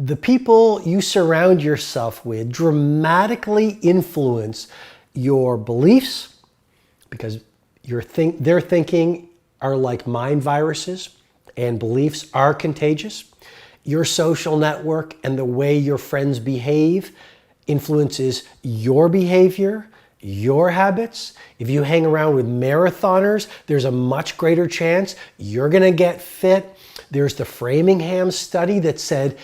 The people you surround yourself with dramatically influence your beliefs, because their thinking are like mind viruses, and beliefs are contagious. Your social network and the way your friends behave influences your behavior, your habits. If you hang around with marathoners, there's a much greater chance you're going to get fit. There's the Framingham study that said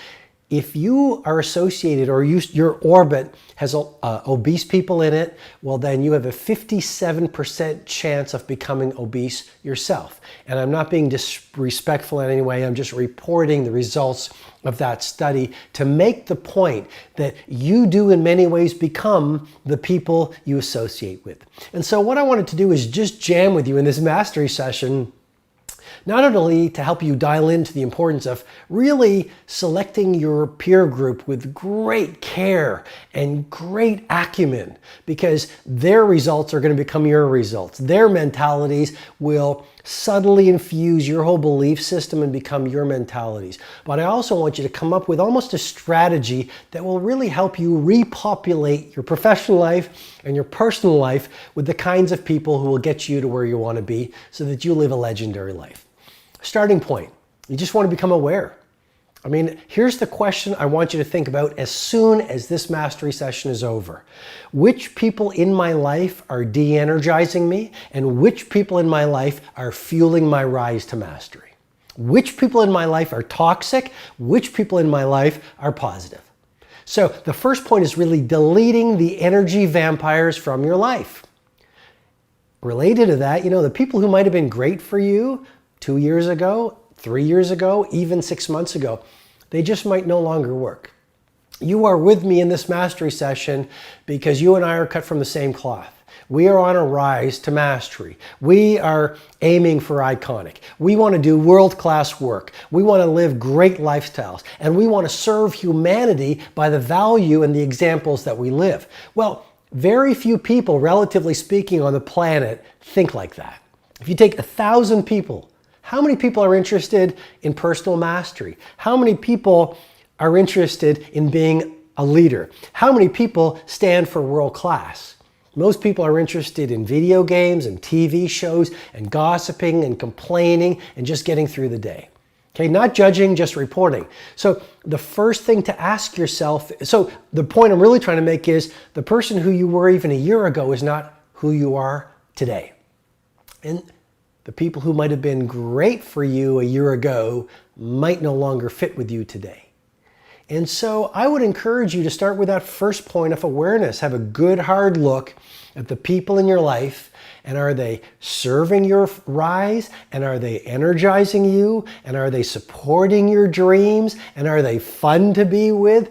if you are associated or your orbit has obese people in it, well, then you have a 57% chance of becoming obese yourself. And I'm not being disrespectful in any way. I'm just reporting the results of that study to make the point that you do in many ways become the people you associate with. And so what I wanted to do is just jam with you in this mastery session, not only to help you dial into the importance of really selecting your peer group with great care and great acumen, because their results are going to become your results. Their mentalities will subtly infuse your whole belief system and become your mentalities. But I also want you to come up with almost a strategy that will really help you repopulate your professional life and your personal life with the kinds of people who will get you to where you want to be so that you live a legendary life. Starting point, you just want to become aware. I mean, here's the question I want you to think about as soon as this mastery session is over. Which people in my life are de-energizing me, and which people in my life are fueling my rise to mastery? Which people in my life are toxic? Which people in my life are positive? So the first point is really deleting the energy vampires from your life. Related to that, the people who might have been great for you 2 years ago, 3 years ago, even 6 months ago, they just might no longer work. You are with me in this mastery session because you and I are cut from the same cloth. We are on a rise to mastery. We are aiming for iconic. We want to do world-class work. We want to live great lifestyles. And we want to serve humanity by the value and the examples that we live. Well, very few people, relatively speaking, on the planet think like that. If you take 1,000 people, how many people are interested in personal mastery? How many people are interested in being a leader? How many people stand for world class? Most people are interested in video games and TV shows and gossiping and complaining and just getting through the day. Okay, not judging, just reporting. So the first thing to ask yourself, so the point I'm really trying to make is the person who you were even a year ago is not who you are today. And the people who might have been great for you a year ago might no longer fit with you today. And so I would encourage you to start with that first point of awareness. Have a good hard look at the people in your life, and are they serving your rise? And are they energizing you? And are they supporting your dreams? And are they fun to be with?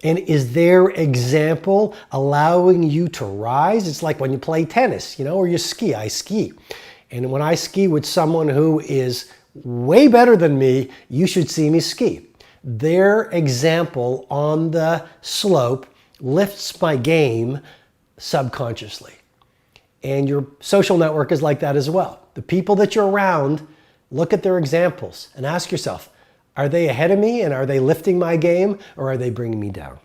And is their example allowing you to rise? It's like when you play tennis, or you ski. I ski. And when I ski with someone who is way better than me, you should see me ski. Their example on the slope lifts my game subconsciously. And your social network is like that as well. The people that you're around, look at their examples and ask yourself, are they ahead of me and are they lifting my game, or are they bringing me down?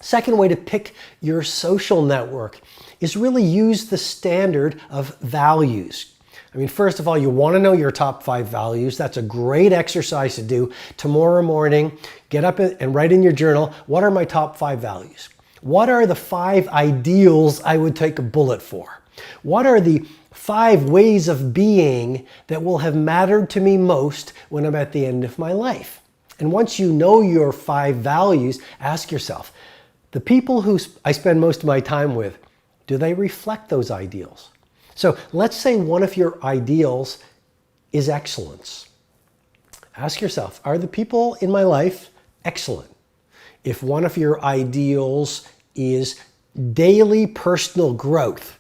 Second way to pick your social network is really use the standard of values. I mean, first of all, you want to know your top 5 values. That's a great exercise to do tomorrow morning. Get up and write in your journal, what are my top 5 values? What are the 5 ideals I would take a bullet for? What are the 5 ways of being that will have mattered to me most when I'm at the end of my life? And once you know your 5 values, ask yourself, the people who I spend most of my time with, do they reflect those ideals? So let's say one of your ideals is excellence. Ask yourself, are the people in my life excellent? If one of your ideals is daily personal growth,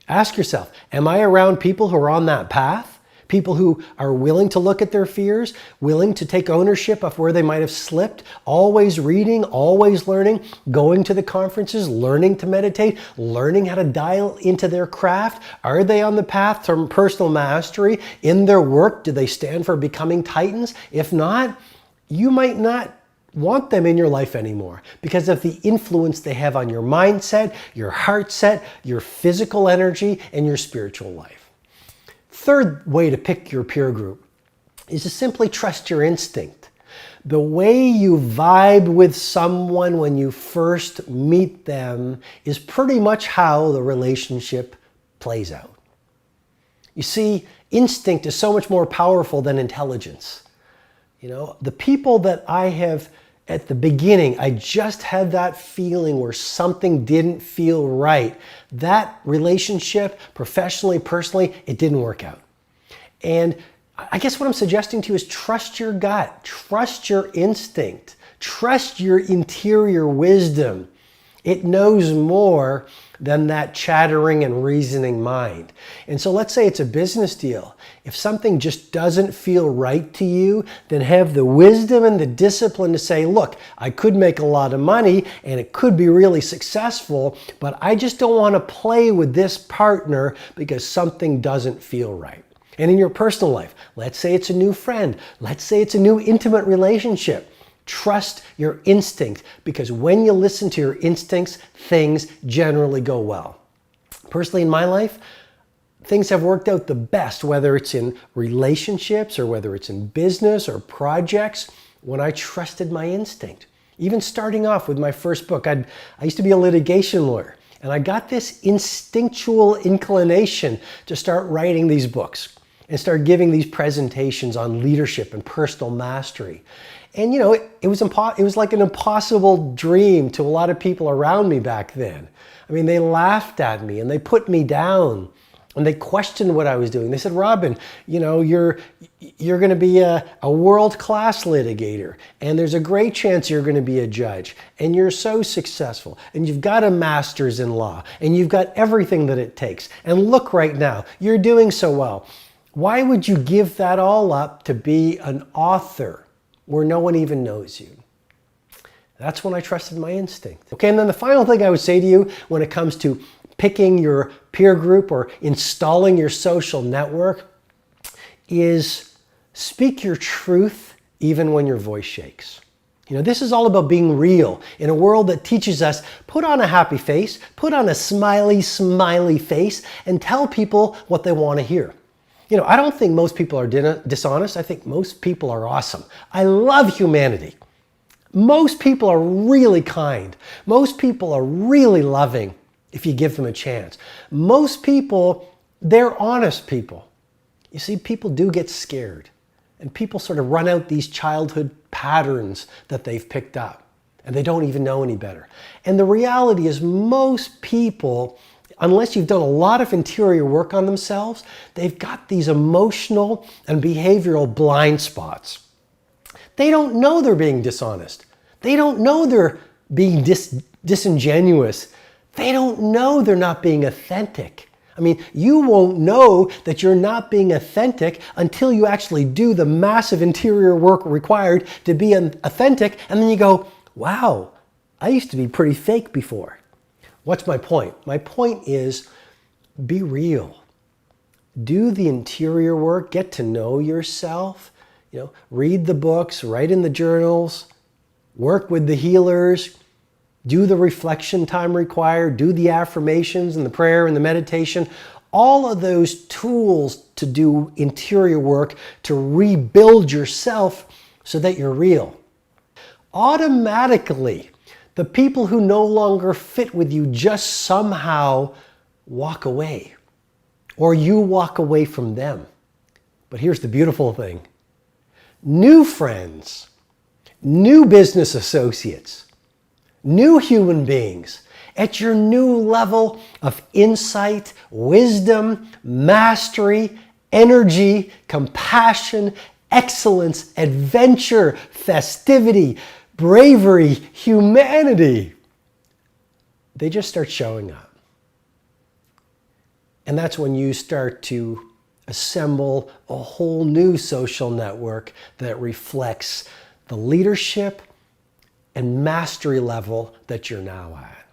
ask yourself, am I around people who are on that path? People who are willing to look at their fears, willing to take ownership of where they might have slipped, always reading, always learning, going to the conferences, learning to meditate, learning how to dial into their craft. Are they on the path to personal mastery? In their work, do they stand for becoming titans? If not, you might not want them in your life anymore because of the influence they have on your mindset, your heart set, your physical energy, and your spiritual life. Third way to pick your peer group is to simply trust your instinct. The way you vibe with someone when you first meet them is pretty much how the relationship plays out. You see, instinct is so much more powerful than intelligence. You know, the people that I have at the beginning, I just had that feeling where something didn't feel right. That relationship, professionally, personally, it didn't work out. And I guess what I'm suggesting to you is trust your gut, trust your instinct, trust your interior wisdom. It knows more than that chattering and reasoning mind. And so let's say it's a business deal. If something just doesn't feel right to you, then have the wisdom and the discipline to say, look, I could make a lot of money and it could be really successful, but I just don't want to play with this partner because something doesn't feel right. And in your personal life, let's say it's a new friend, let's say it's a new intimate relationship. Trust your instinct, because when you listen to your instincts, things generally go well. Personally, in my life, things have worked out the best, whether it's in relationships or whether it's in business or projects, when I trusted my instinct. Even starting off with my first book, I used to be a litigation lawyer, and I got this instinctual inclination to start writing these books and start giving these presentations on leadership and personal mastery. And you know, it was like an impossible dream to a lot of people around me back then. I mean, they laughed at me and they put me down and they questioned what I was doing. They said, Robin, you know, you're going to be a world-class litigator, and there's a great chance you're going to be a judge, and you're so successful, and you've got a master's in law, and you've got everything that it takes. And look right now, you're doing so well. Why would you give that all up to be an author where no one even knows you? That's when I trusted my instinct. Okay, and then the final thing I would say to you when it comes to picking your peer group or installing your social network is speak your truth even when your voice shakes. You know, this is all about being real in a world that teaches us put on a happy face, put on a smiley face, and tell people what they want to hear. You know, I don't think most people are dishonest. I think most people are awesome. I love humanity. Most people are really kind. Most people are really loving if you give them a chance. Most people, they're honest people. You see, people do get scared, and people sort of run out these childhood patterns that they've picked up, and they don't even know any better. And the reality is most people, unless you've done a lot of interior work on themselves, they've got these emotional and behavioral blind spots. They don't know they're being dishonest. They don't know they're being disingenuous. They don't know they're not being authentic. I mean, you won't know that you're not being authentic until you actually do the massive interior work required to be authentic, and then you go, wow, I used to be pretty fake before. What's my point? My point is, be real. Do the interior work, get to know yourself, you know, read the books, write in the journals, work with the healers, do the reflection time required, do the affirmations and the prayer and the meditation, all of those tools to do interior work to rebuild yourself so that you're real. Automatically, the people who no longer fit with you just somehow walk away, or you walk away from them. But here's the beautiful thing. New friends, new business associates, new human beings at your new level of insight, wisdom, mastery, energy, compassion, excellence, adventure, festivity, bravery, humanity. They just start showing up. And that's when you start to assemble a whole new social network that reflects the leadership and mastery level that you're now at.